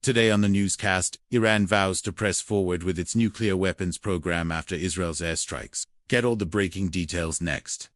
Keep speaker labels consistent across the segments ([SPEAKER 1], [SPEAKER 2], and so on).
[SPEAKER 1] Today on the newscast, Iran vows to press forward with its nuclear weapons program after Israel's airstrikes. Get all the breaking details next.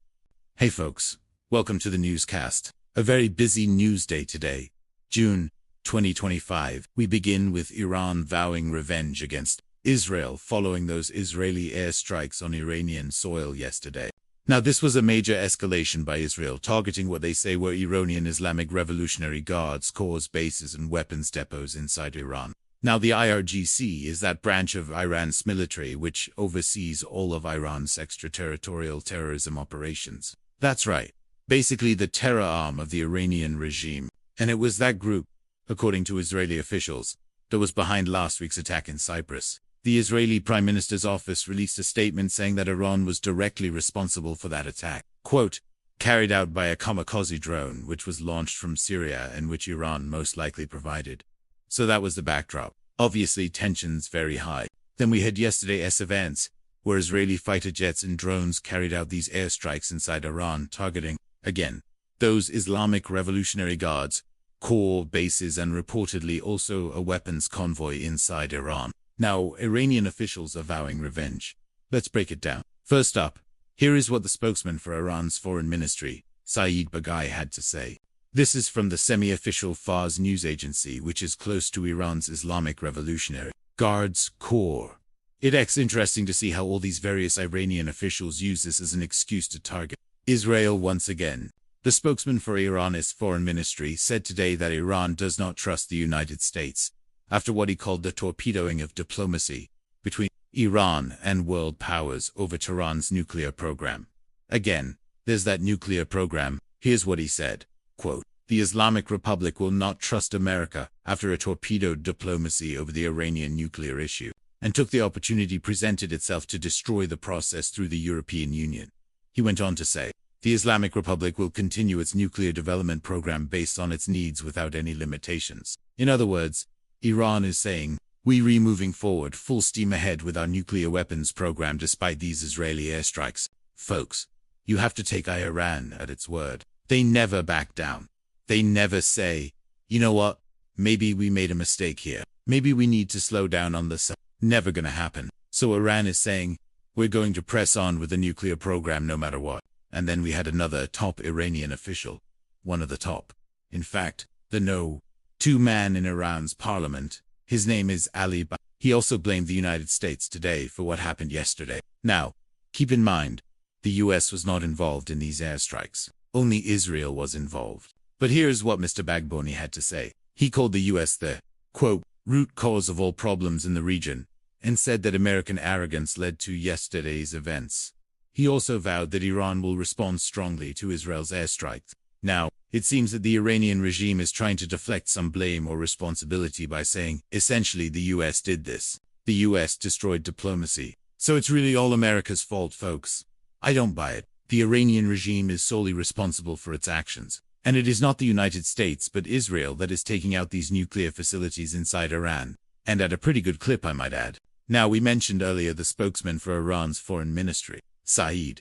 [SPEAKER 1] Hey folks, welcome to the newscast. A very busy news day today, June 2025. We begin with Iran vowing revenge against Israel following those Israeli airstrikes on Iranian soil yesterday. Now, this was a major escalation by Israel, targeting what they say were Iranian Islamic Revolutionary Guards Corps bases and weapons depots inside Iran. Now, the IRGC is that branch of Iran's military which oversees all of Iran's extraterritorial terrorism operations. That's right, basically the terror arm of the Iranian regime. And it was that group, according to Israeli officials, that was behind last week's attack in Cyprus. The Israeli Prime Minister's office released a statement saying that Iran was directly responsible for that attack, quote, carried out by a kamikaze drone which was launched from Syria and which Iran most likely provided. So that was the backdrop. Obviously tensions very high. Then we had yesterday's events, where Israeli fighter jets and drones carried out these airstrikes inside Iran, targeting, again, those Islamic Revolutionary Guards Corps bases and reportedly also a weapons convoy inside Iran. Now, Iranian officials are vowing revenge. Let's break it down. First up, here is what the spokesman for Iran's foreign ministry, Baghaei, had to say. This is from the semi-official Fars news agency, which is close to Iran's Islamic Revolutionary Guards Corps. It's interesting to see how all these various Iranian officials use this as an excuse to target Israel once again. The spokesman for Iran's foreign ministry said today that Iran does not trust the United States, after what he called the torpedoing of diplomacy between Iran and world powers over Tehran's nuclear program. Again, there's that nuclear program. Here's what he said, quote, the Islamic Republic will not trust America after a torpedoed diplomacy over the Iranian nuclear issue, and took the opportunity presented itself to destroy the process through the European Union. He went on to say, the Islamic Republic will continue its nuclear development program based on its needs without any limitations. In other words, Iran is saying, we're moving forward full steam ahead with our nuclear weapons program despite these Israeli airstrikes. Folks, you have to take Iran at its word. They never back down. They never say, you know what, maybe we made a mistake here. Maybe we need to slow down on this. Never gonna happen. So Iran is saying, we're going to press on with the nuclear program no matter what. And then we had another top Iranian official. One of the top. In fact, the two-man in Iran's parliament. His name is Ali Baghaei. He also blamed the United States today for what happened yesterday. Now, keep in mind, the US was not involved in these airstrikes. Only Israel was involved. But here's what Mr. Baghaei had to say. He called the US the, quote, root cause of all problems in the region, and said that American arrogance led to yesterday's events. He also vowed that Iran will respond strongly to Israel's airstrikes. Now, it seems that the Iranian regime is trying to deflect some blame or responsibility by saying, essentially the US did this. The US destroyed diplomacy. So it's really all America's fault, folks. I don't buy it. The Iranian regime is solely responsible for its actions. And it is not the United States but Israel that is taking out these nuclear facilities inside Iran. And at a pretty good clip, I might add. Now, we mentioned earlier the spokesman for Iran's foreign ministry, Saeed.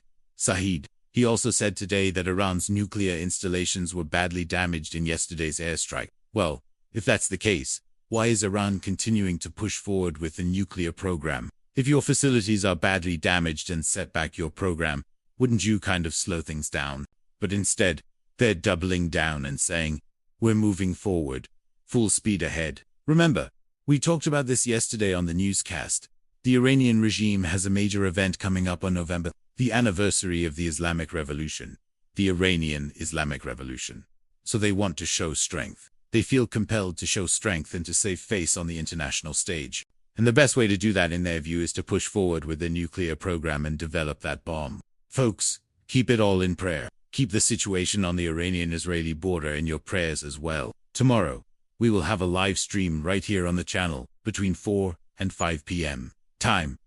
[SPEAKER 1] He also said today that Iran's nuclear installations were badly damaged in yesterday's airstrike. Well, if that's the case, why is Iran continuing to push forward with the nuclear program? If your facilities are badly damaged and set back your program, wouldn't you kind of slow things down? But instead, they're doubling down and saying, we're moving forward, full speed ahead. Remember, we talked about this yesterday on the newscast. The Iranian regime has a major event coming up on November, the anniversary of the Islamic Revolution, the Iranian Islamic Revolution. So they want to show strength. They feel compelled to show strength and to save face on the international stage. And the best way to do that, in their view, is to push forward with their nuclear program and develop that bomb. Folks, keep it all in prayer. Keep the situation on the Iranian-Israeli border in your prayers as well. Tomorrow, we will have a live stream right here on the channel between 4 and 5 p.m. time.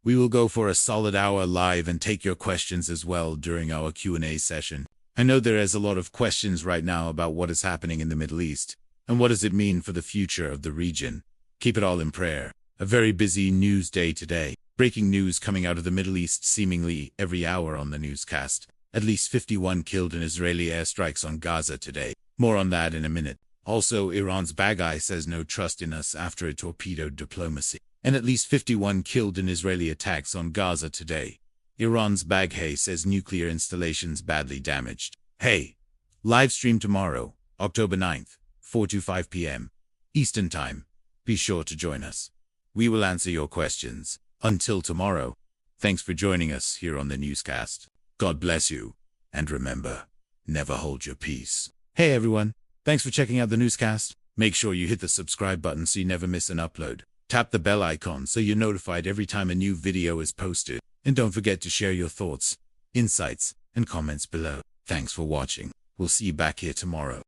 [SPEAKER 1] We will go for a solid hour live and take your questions as well during our Q&A session. I know there is a lot of questions right now about what is happening in the Middle East, and what does it mean for the future of the region. Keep it all in prayer. A very busy news day today. Breaking news coming out of the Middle East seemingly every hour on the newscast. At least 51 killed in Israeli airstrikes on Gaza today. More on that in a minute. Also, Iran's Baghaei says no trust in us after a torpedoed diplomacy. And at least 51 killed in Israeli attacks on Gaza today. Iran's Baghaei says nuclear installations badly damaged. Hey, live stream tomorrow, October 9th, 4 to 5 p.m. Eastern Time. Be sure to join us. We will answer your questions. Until tomorrow, thanks for joining us here on the newscast. God bless you. And remember, never hold your peace. Hey everyone, thanks for checking out the newscast. Make sure you hit the subscribe button so you never miss an upload. Tap the bell icon so you're notified every time a new video is posted. And don't forget to share your thoughts, insights, and comments below. Thanks for watching. We'll see you back here tomorrow.